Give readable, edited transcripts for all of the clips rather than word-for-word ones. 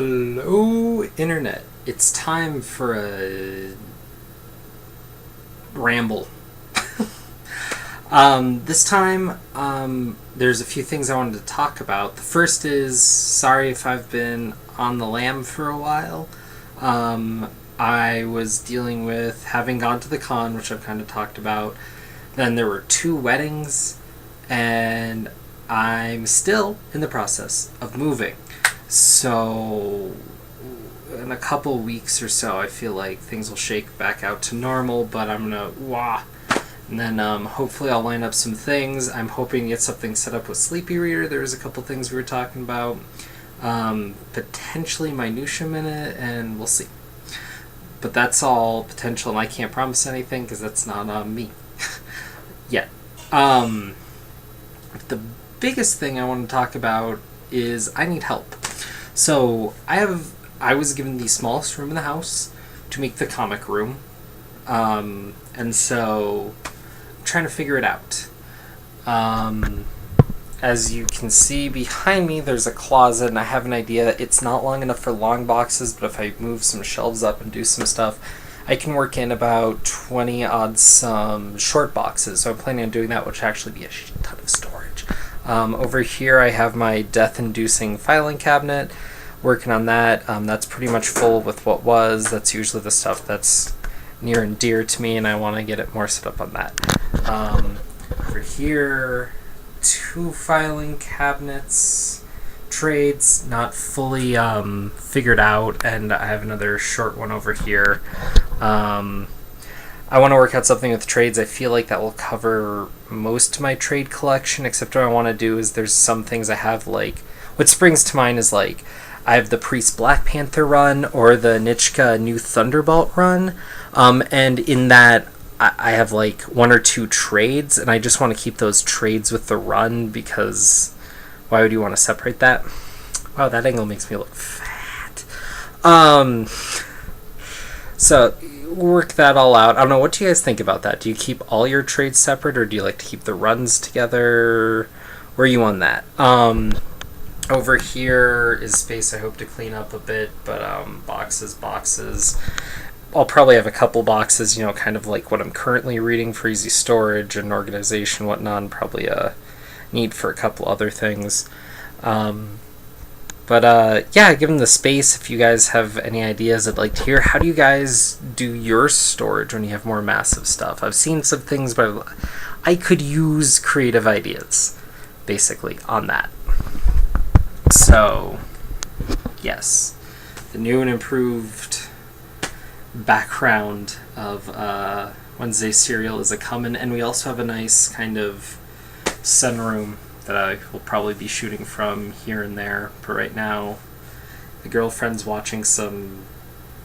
Hello, Internet. It's time for a ramble. This time, there's a few things I wanted to talk about. The first is, sorry if I've been on the lam for a while. I was dealing with having gone to the con, which I've kind of talked about. Then there were 2 weddings, and I'm still in the process of moving. So, in a couple weeks or so, I feel like things will shake back out to normal, but I'm gonna, and then hopefully I'll line up some things. I'm hoping to get something set up with Sleepy Reader. There's a couple things we were talking about. Potentially minutia minute, and we'll see. But that's all potential, and I can't promise anything because that's not on me yet. The biggest thing I want to talk about is I need help. So I was given the smallest room in the house to make the comic room, and so I'm trying to figure it out. As you can see behind me, there's a closet, and I have an idea. It's not long enough for long boxes, but if I move some shelves up and do some stuff, I can work in about 20-odd some short boxes. So I'm planning on doing that, which will actually be a ton of storage. Over here I have my death-inducing filing cabinet, working on that. That's pretty much full with what was. That's usually the stuff that's near and dear to me, and I want to get it more set up on that. Over here, 2 filing cabinets, trades not fully figured out, and I have another short one over here. I want to work out something with trades. I feel like that will cover most of my trade collection, except what I want to do is there's some things I have, like, what springs to mind is, like, I have the Priest Black Panther run or the Nichka New Thunderbolt run, and in that I have, like, 1 or 2 trades, and I just want to keep those trades with the run because why would you want to separate that? Wow, that angle makes me look fat. So work that all out. I don't know, what do you guys think about that? Do you keep all your trades separate, or do you like to keep the runs together? Where are you on that? Over here is space I hope to clean up a bit, but boxes. I'll probably have a couple boxes, kind of like what I'm currently reading for easy storage and organization, whatnot, and probably a need for a couple other things. Yeah, given the space, if you guys have any ideas I'd like to hear. How do you guys do your storage when you have more massive stuff? I've seen some things, but I could use creative ideas, basically, on that. So, yes, the new and improved background of Wednesday Serial is a-comin', and we also have a nice kind of sunroom that I will probably be shooting from here and there. But right now, the girlfriend's watching some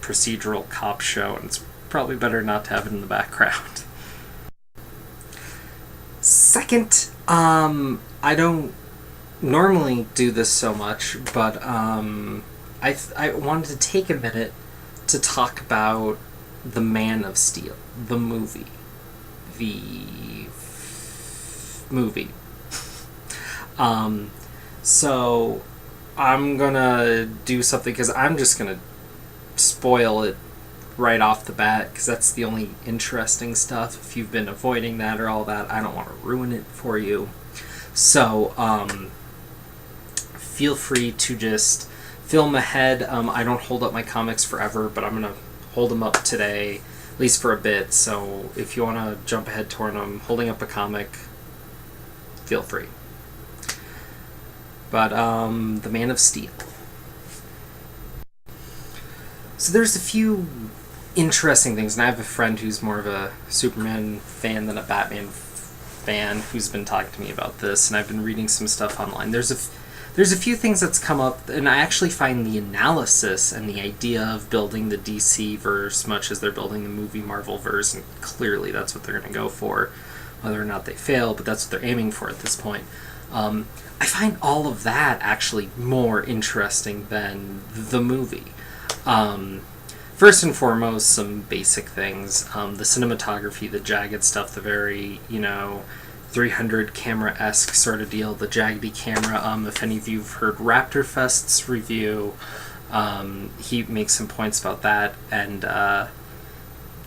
procedural cop show, and it's probably better not to have it in the background. Second, I don't normally do this so much, but I wanted to take a minute to talk about The Man of Steel, the movie. So I'm gonna do something, because I'm just gonna spoil it right off the bat, because that's the only interesting stuff. If you've been avoiding that or all that, I don't want to ruin it for you. So feel free to just film ahead. I don't hold up my comics forever, but I'm gonna hold them up today, at least for a bit. So if you want to jump ahead to when I'm holding up a comic, feel free. But The Man of Steel. So there's a few interesting things, and I have a friend who's more of a Superman fan than a Batman fan who's been talking to me about this, and I've been reading some stuff online. There's a few things that's come up, and I actually find the analysis and the idea of building the DC verse much as they're building the movie Marvel verse, and clearly that's what they're going to go for, whether or not they fail, but that's what they're aiming for at this point. I find all of that actually more interesting than the movie. First and foremost, some basic things. The cinematography, the jagged stuff, the very, 300 camera-esque sort of deal, the jaggedy camera. If any of you have heard Raptor Fest's review, He makes some points about that, and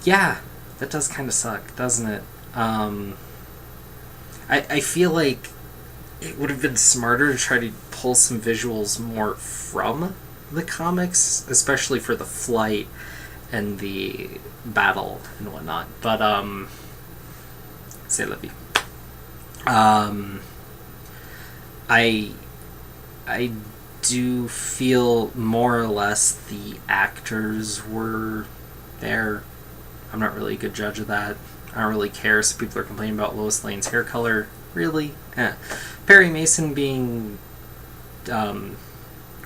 yeah, that does kind of suck, doesn't it? I feel like it would have been smarter to try to pull some visuals more from the comics, especially for the flight and the battle and whatnot. But c'est la vie. I do feel more or less the actors were there. I'm not really a good judge of that. I don't really care. So people are complaining about Lois Lane's hair color. Really? Perry Mason being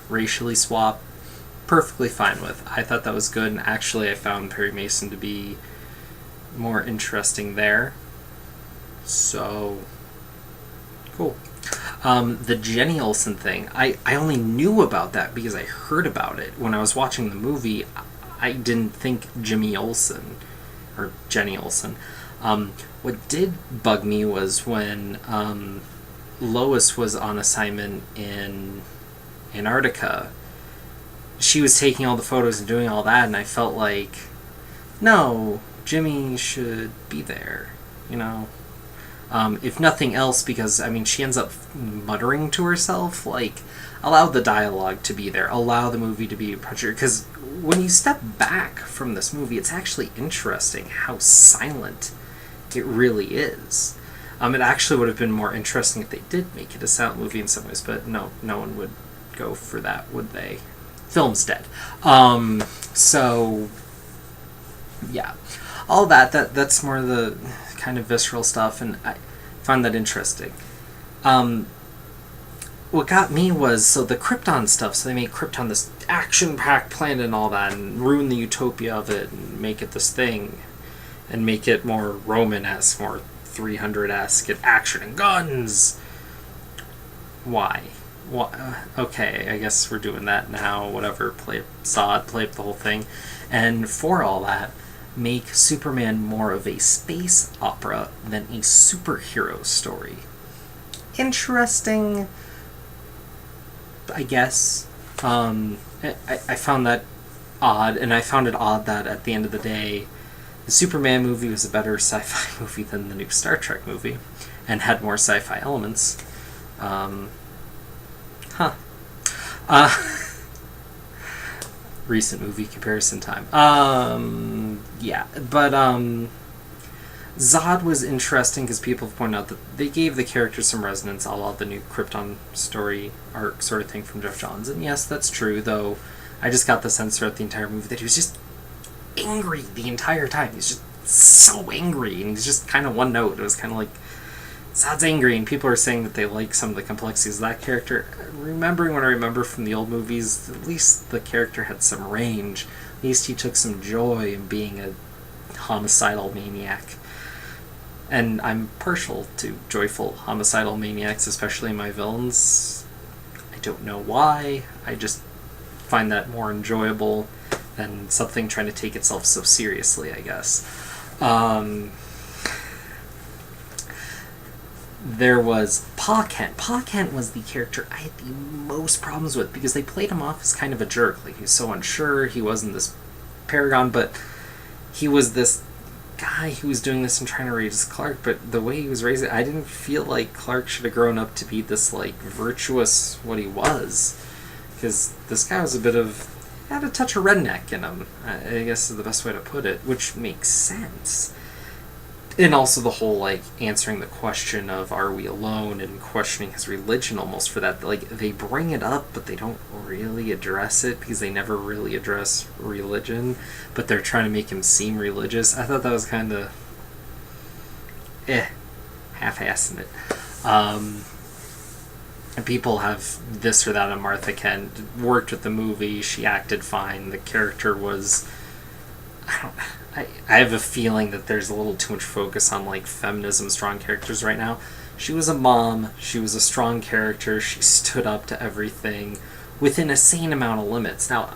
racially swapped, perfectly fine with. I thought that was good, and actually I found Perry Mason to be more interesting there. So, cool. The Jenny Olsen thing, I only knew about that because I heard about it. When I was watching the movie, I didn't think Jimmy Olsen, or Jenny Olsen. What did bug me was when Lois was on assignment in Antarctica, she was taking all the photos and doing all that, and I felt like, no, Jimmy should be there, you know? If nothing else, because, I mean, she ends up muttering to herself, like, allow the dialogue to be there, allow the movie to be a pressure, because when you step back from this movie, it's actually interesting how silent it really is. It actually would have been more interesting if they did make it a silent movie in some ways, but no one would go for that, would they? Film's dead. So, yeah. All that's more the kind of visceral stuff, and I found that interesting. What got me was, so the Krypton stuff, so they made Krypton this action-packed planet and all that, and ruin the utopia of it, and make it this thing, and make it more Roman-esque, more 300-esque, get action and guns. Why? Okay, I guess we're doing that now, whatever, play up the whole thing. And for all that, make Superman more of a space opera than a superhero story. Interesting, I guess. I found that odd, and I found it odd that at the end of the day, the Superman movie was a better sci-fi movie than the new Star Trek movie, and had more sci-fi elements. Recent movie comparison time. Yeah, but Zod was interesting because people have pointed out that they gave the characters some resonance, a la the new Krypton story arc sort of thing from Jeff Johns. And yes, that's true, though I just got the sense throughout the entire movie that he was just angry the entire time. He's just so angry, and he's just kind of one note. It was kind of like, Zod's angry, and people are saying that they like some of the complexities of that character. Remembering what I remember from the old movies, at least the character had some range. At least he took some joy in being a homicidal maniac. And I'm partial to joyful homicidal maniacs, especially my villains. I don't know why. I just find that more enjoyable than something trying to take itself so seriously, I guess. There was Pa Kent. Pa Kent was the character I had the most problems with because they played him off as kind of a jerk. Like, he was so unsure, he wasn't this paragon, but he was this guy who was doing this and trying to raise Clark, but the way he was raised, I didn't feel like Clark should have grown up to be this, like, virtuous what he was. Because this guy was had a touch of redneck in him, I guess is the best way to put it, which makes sense. And also the whole, like, answering the question of are we alone and questioning his religion almost for that. Like, they bring it up, but they don't really address it because they never really address religion, but they're trying to make him seem religious. I thought that was kind of half-assing it. And people have this or that on Martha Kent. Worked with the movie, she acted fine, the character was... I have a feeling that there's a little too much focus on, like, feminism, strong characters right now. She was a mom, she was a strong character, she stood up to everything within a sane amount of limits. Now,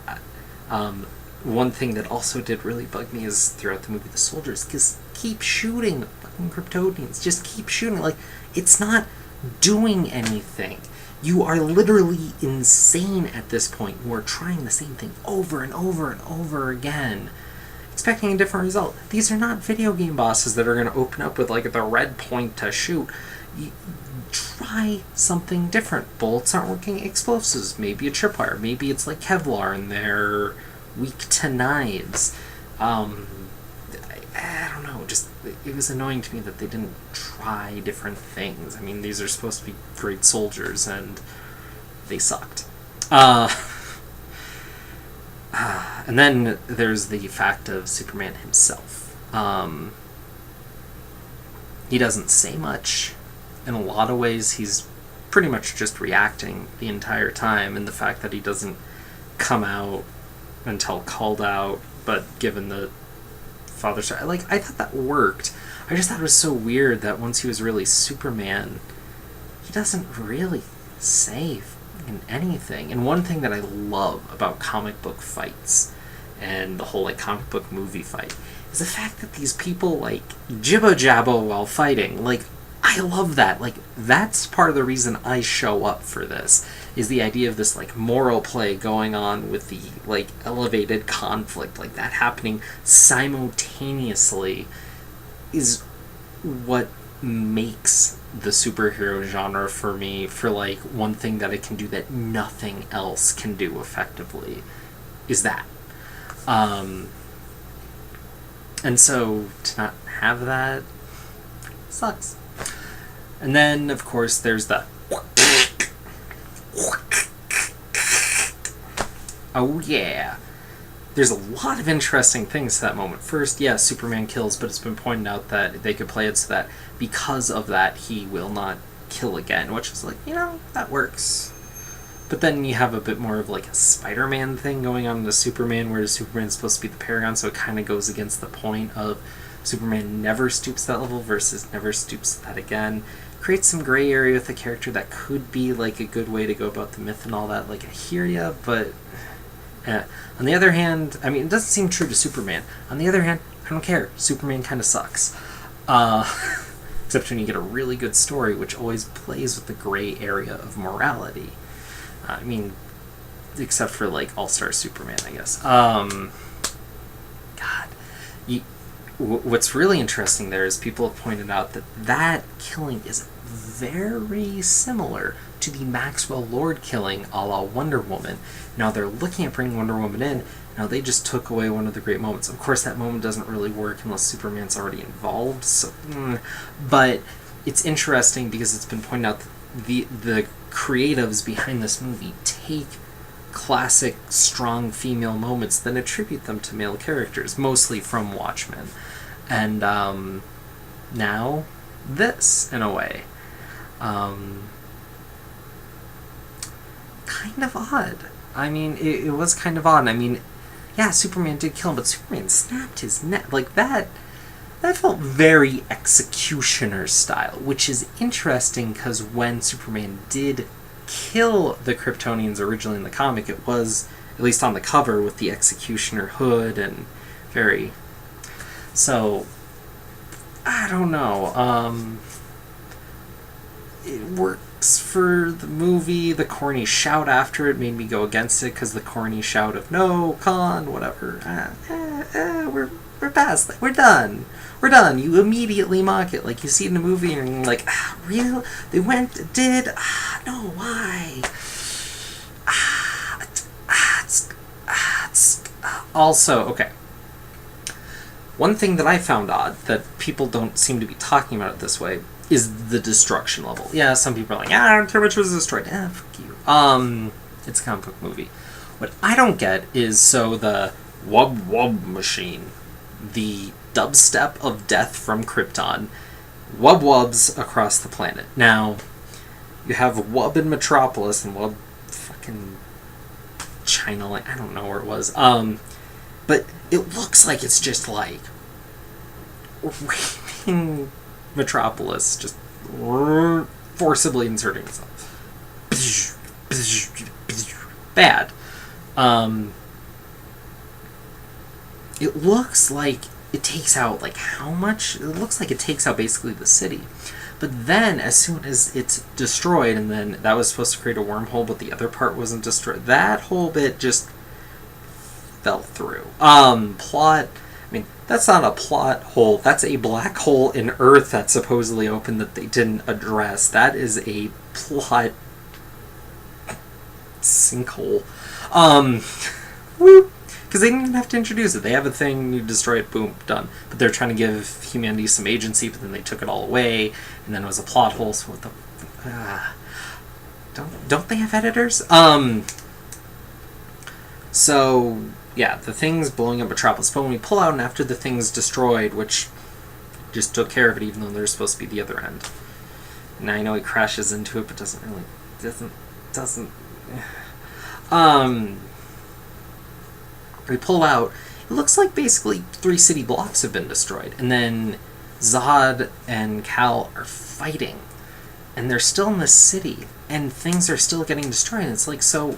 one thing that also did really bug me is throughout the movie, the soldiers just keep shooting fucking Kryptonians. Just keep shooting. Like, it's not doing anything. You are literally insane at this point. You are trying the same thing over and over and over again, expecting a different result. These are not video game bosses that are going to open up with like the red point to shoot. You try something different. Bullets aren't working, explosives, maybe a tripwire, maybe it's like Kevlar and they're weak to knives. I don't know, just it was annoying to me that they didn't try different things. I mean, these are supposed to be great soldiers and they sucked. And then there's the fact of Superman himself. He doesn't say much. In a lot of ways, he's pretty much just reacting the entire time, and the fact that he doesn't come out until called out, but given the father story, like, I thought that worked. I just thought it was so weird that once he was really Superman, he doesn't really say anything. And one thing that I love about comic book fights and the whole like comic book movie fight is the fact that these people like jibbo-jabbo while fighting. Like, I love that. Like, that's part of the reason I show up for this, is the idea of this like moral play going on with the like elevated conflict, like that happening simultaneously is what makes the superhero genre for me, for like one thing that it can do that nothing else can do effectively, is that. And so to not have that sucks. And then of course there's the oh yeah. There's a lot of interesting things to that moment. First, yeah, Superman kills, but it's been pointed out that they could play it so that because of that, he will not kill again, which is like, you know, that works. But then you have a bit more of like a Spider-Man thing going on with Superman, where Superman's supposed to be the Paragon, so it kind of goes against the point of Superman never stoops to that level versus never stoops to that again. Creates some gray area with the character that could be like a good way to go about the myth and all that. Like, I hear ya, but... On the other hand, I mean, it doesn't seem true to Superman. On the other hand, I don't care. Superman kind of sucks. Except when you get a really good story, which always plays with the gray area of morality. I mean, except for, like, All-Star Superman, I guess. God. What's really interesting there is people have pointed out that that killing is very similar to the Maxwell Lord killing a la Wonder Woman. Now they're looking at bringing Wonder Woman in. Now they just took away one of the great moments. Of course, that moment doesn't really work unless Superman's already involved. So, but it's interesting because it's been pointed out that the creatives behind this movie take classic strong female moments, then attribute them to male characters, mostly from Watchmen. And now this, in a way. Kind of odd. I mean, it was kind of odd. I mean, yeah, Superman did kill him, but Superman snapped his neck. Like, that felt very Executioner style, which is interesting because when Superman did kill the Kryptonians originally in the comic, it was, at least on the cover, with the Executioner hood and very... So, I don't know. It works for the movie. The corny shout after it made me go against it, because the corny shout of, no, Khan, whatever. We're past that. We're done. We're done. You immediately mock it. Like, you see it in the movie and you're like, real? They did? No, why? Also, okay. One thing that I found odd, that people don't seem to be talking about it this way, is the destruction level. Yeah, some people are like, too much was destroyed. Fuck you. It's a comic book movie. What I don't get is, so the wub wub machine, the dubstep of death from Krypton, wub wubs across the planet. Now, you have wub in Metropolis and wub fucking China, like, I don't know where it was. But it looks like it's just like raping Metropolis, just forcibly inserting itself. Bad. It looks like it takes out, like, how much? It looks like it takes out basically the city. But then, as soon as it's destroyed, and then that was supposed to create a wormhole, but the other part wasn't destroyed, that whole bit just fell through. Plot... I mean, that's not a plot hole. That's a black hole in Earth that's supposedly open that they didn't address. That is a plot sinkhole. Whoop. Because they didn't even have to introduce it. They have a thing, you destroy it, boom, done. But they're trying to give humanity some agency, but then they took it all away, and then it was a plot hole, so what the... don't they have editors? So, yeah, the thing's blowing up Metropolis, but when we pull out and after the thing's destroyed, which just took care of it even though there's supposed to be the other end. And I know he crashes into it, but doesn't really... doesn't... We pull out, it looks like basically 3 city blocks have been destroyed, and then Zod and Cal are fighting, and they're still in the city, and things are still getting destroyed, and it's like, so,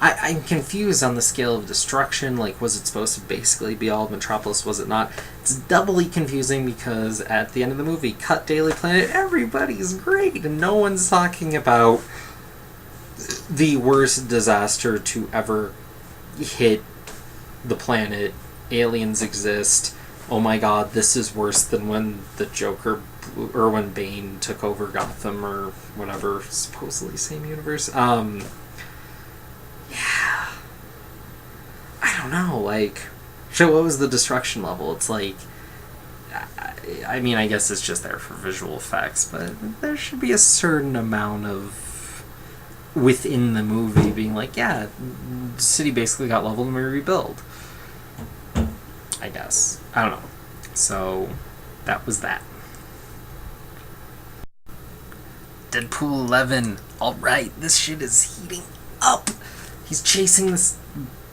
I'm confused on the scale of destruction, like, was it supposed to basically be all of Metropolis, was it not? It's doubly confusing because at the end of the movie, cut Daily Planet, everybody's great, and no one's talking about the worst disaster to ever hit the planet. Aliens exist. Oh my god, this is worse than when the Joker or when Bane took over Gotham or whatever, supposedly same universe. Yeah. I don't know, like, so what was the destruction level? It's like, I mean, I guess it's just there for visual effects, but there should be a certain amount of within the movie being like, yeah, the city basically got leveled and we rebuild. I guess. I don't know. So, that was that. Deadpool 11. Alright, this shit is heating up. He's chasing this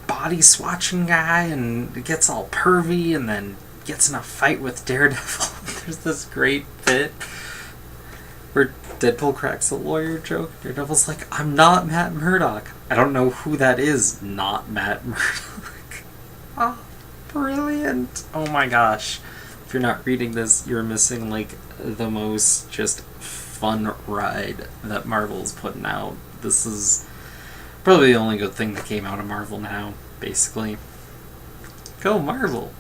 body swatching guy and it gets all pervy and then gets in a fight with Daredevil. There's this great bit where Deadpool cracks a lawyer joke. Daredevil's like, I'm not Matt Murdock. I don't know who that is. Not Matt Murdock. Oh, brilliant. Oh my gosh. If you're not reading this, you're missing like the most just fun ride that Marvel's putting out. This is probably the only good thing that came out of Marvel now, basically. Go Marvel!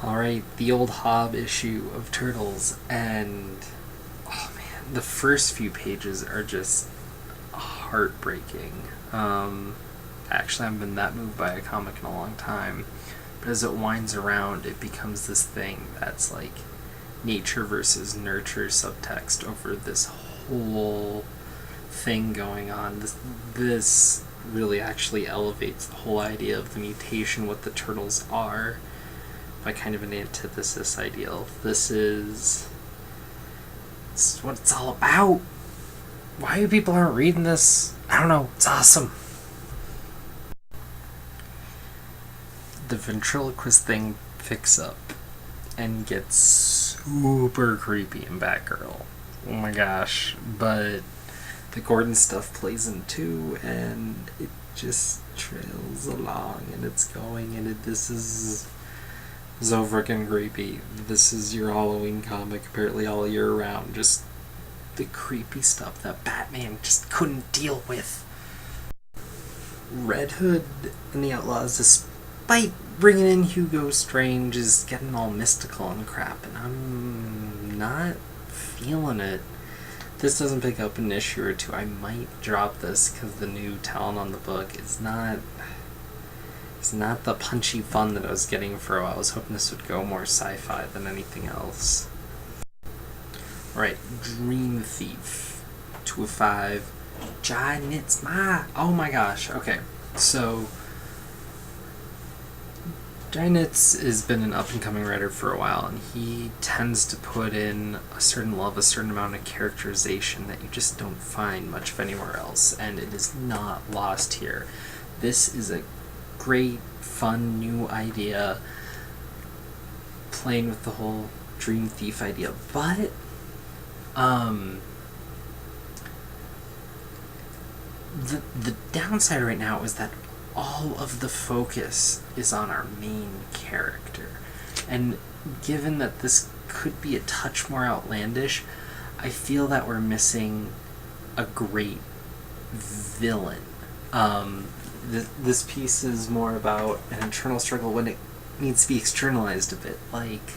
Alright, the old Hob issue of Turtles, and oh man, the first few pages are just heartbreaking. Actually, I haven't been that moved by a comic in a long time, but as it winds around, it becomes this thing that's like nature versus nurture subtext over this whole thing going on. This really actually elevates the whole idea of the mutation, what the turtles are, by kind of an antithesis ideal. This is what it's all about. Why you people aren't reading this? I don't know. It's awesome. The ventriloquist thing picks up and gets super creepy in Batgirl. Oh my gosh. But the Gordon stuff plays in too, and it just trails along, and it's going, and this is so freaking creepy. This is your Halloween comic, apparently all year round. Just the creepy stuff that Batman just couldn't deal with. Red Hood and the Outlawz, despite bringing in Hugo Strange, is getting all mystical and crap, and I'm not feeling it. If this doesn't pick up an issue or two, I might drop this because the new talent on the book is not... It's not the punchy fun that I was getting for a while. I was hoping this would go more sci-fi than anything else. Alright, Dream Thief. 205. Jai Nitzma. Oh my gosh. Okay, so Jai Nitz has been an up-and-coming writer for a while, and he tends to put in a certain love, a certain amount of characterization that you just don't find much of anywhere else, and it is not lost here. This is a great, fun, new idea, playing with the whole Dream Thief idea, but the downside right now is that all of the focus is on our main character, and given that this could be a touch more outlandish. I feel that we're missing a great villain. This piece is more about an internal struggle when it needs to be externalized a bit. Like,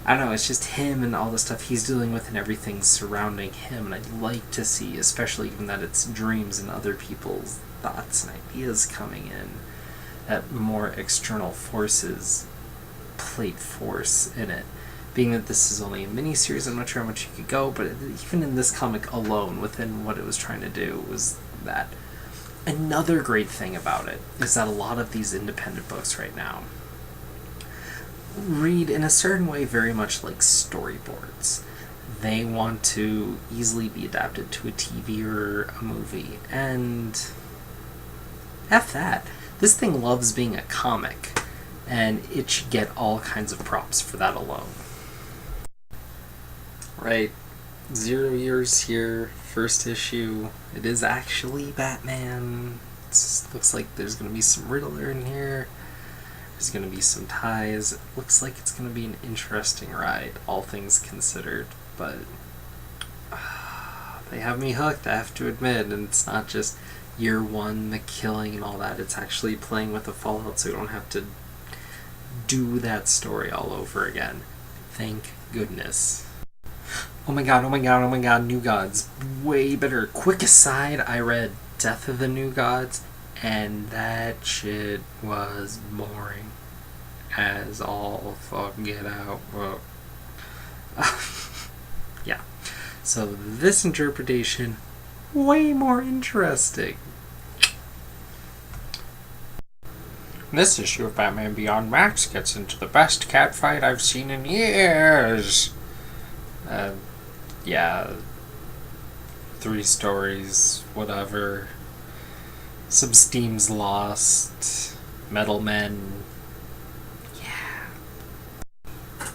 I don't know, it's just him and all the stuff he's dealing with and everything surrounding him. And I'd like to see, especially given that it's dreams and other people's thoughts and ideas coming in, that more external forces played force in it. Being that this is only a mini-series, I'm not sure how much you could go, but even in this comic alone, within what it was trying to do, was that. Another great thing about it is that a lot of these independent books right now read in a certain way very much like storyboards. They want to easily be adapted to a TV or a movie, and F that. This thing loves being a comic, and it should get all kinds of props for that alone. Right. 0 years here, first issue. It is actually Batman. It looks like there's going to be some Riddler in here. There's going to be some ties. It looks like it's going to be an interesting ride, all things considered. But they have me hooked, I have to admit. And it's not just year one, the killing and all that. It's actually playing with the Fallout, so you don't have to do that story all over again. Thank goodness. Oh my god, New Gods. Way better. Quick aside, I read Death of the New Gods, and that shit was boring as all fuck get out. Well, yeah. So this interpretation, way more interesting. This issue of Batman Beyond Max gets into the best catfight I've seen in years. Yeah, 3 stories, whatever. Some steam's lost. Metal Men. Yeah.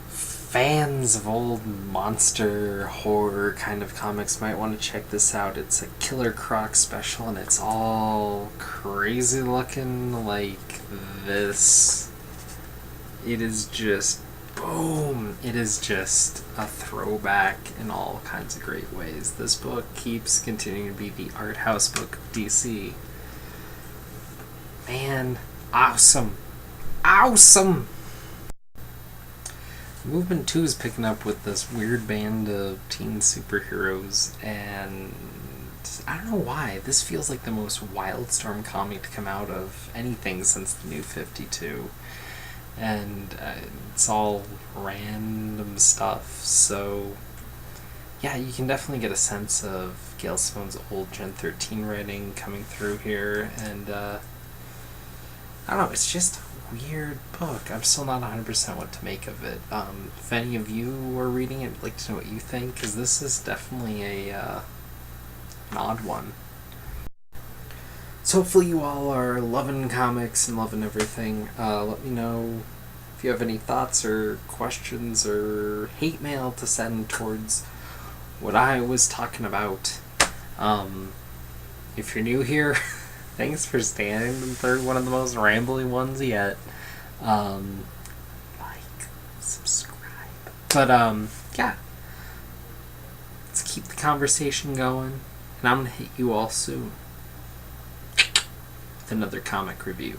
Fans of old monster horror kind of comics might want to check this out. It's a Killer Croc special, and it's all crazy looking like this. It is just boom! It is just a throwback in all kinds of great ways. This book keeps continuing to be the art house book of DC. Man, awesome! Awesome! Movement 2 is picking up with this weird band of teen superheroes, and I don't know why. This feels like the most Wildstorm comic to come out of anything since the New 52. And it's all random stuff, so yeah, you can definitely get a sense of Gail Simone's old Gen 13 writing coming through here, and I don't know, it's just a weird book. I'm still not 100% what to make of it. If any of you are reading it, I'd like to know what you think, because this is definitely an odd one. So hopefully you all are loving comics and loving everything. Let me know if you have any thoughts or questions or hate mail to send towards what I was talking about. If you're new here, thanks for staying through one of the most rambly ones yet. Like, subscribe. But yeah, let's keep the conversation going, and I'm gonna hit you all soon with another comic review.